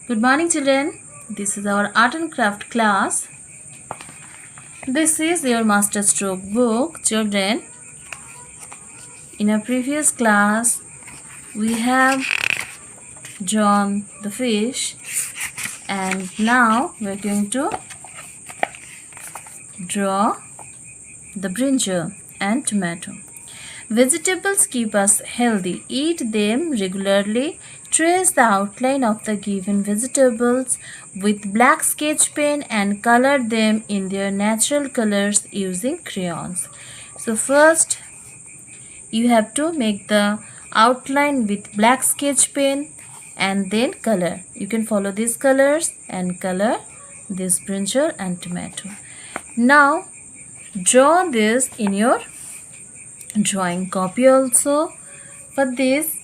Good morning, children. This is our art and craft class. This is your master stroke book, children. In our previous class, we have drawn the fish, and now we are going to draw the brinjal and tomato. Vegetables keep us healthy. Eat them regularly. Trace the outline of the given vegetables with black sketch pen and color them in their natural colors using crayons. So first you have to make the outline with black sketch pen and then color. You can follow these colors and color this brinjal and tomato. Now draw this in your drawing copy also. For this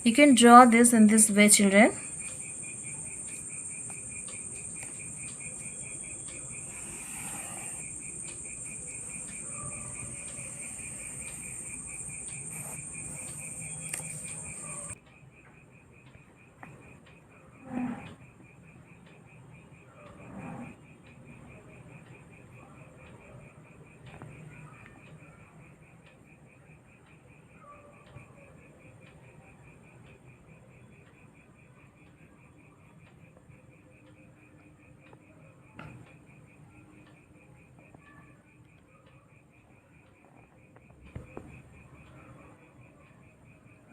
you can draw this in this way, children.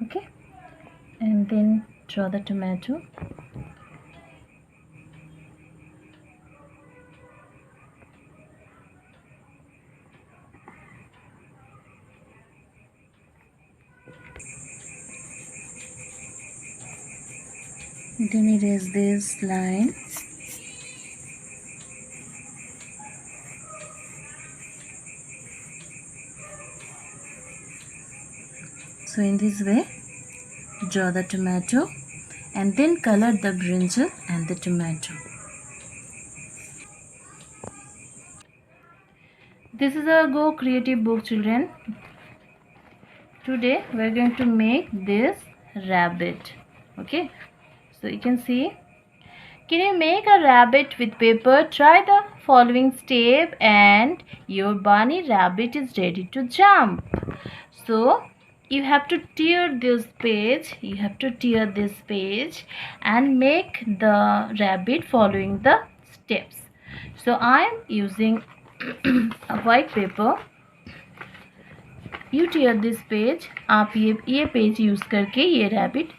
Okay, and then draw the tomato. Then erase this line. So in this way, draw the tomato and then color the brinjal and the tomato. This is our Go Creative book, children. Today we are going to make this rabbit. Okay, so you can see. Can you make a rabbit with paper? Try the following step and your bunny rabbit is ready to jump. So you have to tear this page. You have to tear this page and make the rabbit following the steps. So I am using a white paper. You tear this page. आप ये page use करके ये rabbit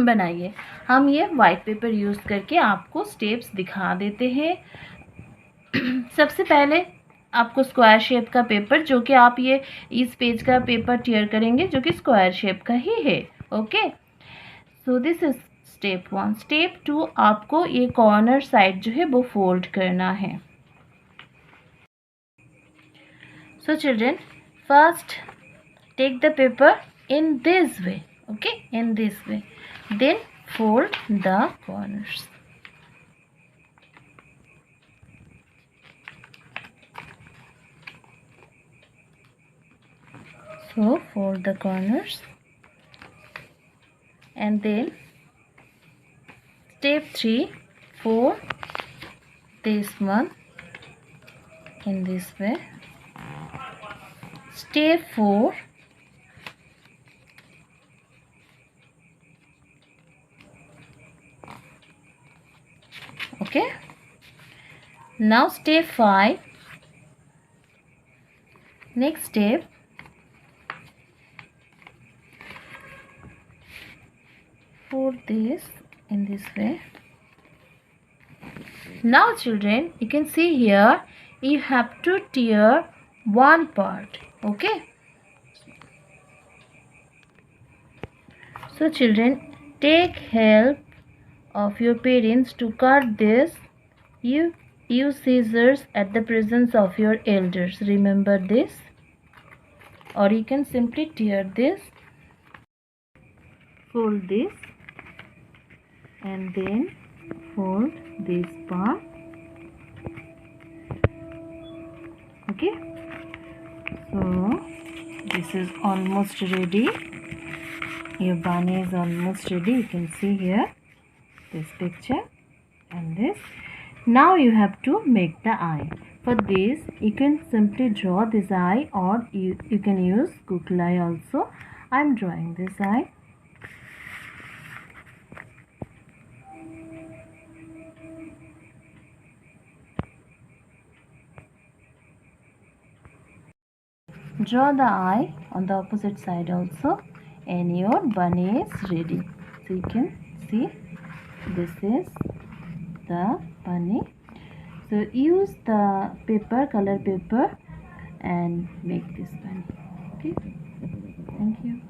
बनाइए. हम ये white paper use करके आपको steps दिखा देते हैं. सबसे पहले आपको स्क्वायर शेप का पेपर, जो कि आप ये इस पेज का पेपर टीयर करेंगे जो कि स्क्वायर शेप का ही है. Okay, so this is step 1. Step 2, आपको ये कॉर्नर साइड जो है वो फोल्ड करना है. So children, first take the paper in this way. Okay, in this way, then fold the corners. So fold the corners and then step 3, fold this one in this way. Step 4, okay. Now step 5. Next step, fold this in this way. Now children, you can see here you have to tear one part. Okay, so children, take help of your parents to cut this. You use scissors at the presence of your elders. Remember this. Or you can simply tear this, fold this and then fold this part. Okay, so this is almost ready. Your bunny is almost ready. You can see here this picture and this. Now you have to make the eye. For this you can simply draw this eye, or you can use Google eye also. I am drawing this eye. Draw the eye on the opposite side also, and your bunny is ready. So you can see this is the bunny. So use the paper, color paper, and make this bunny. Okay, thank you.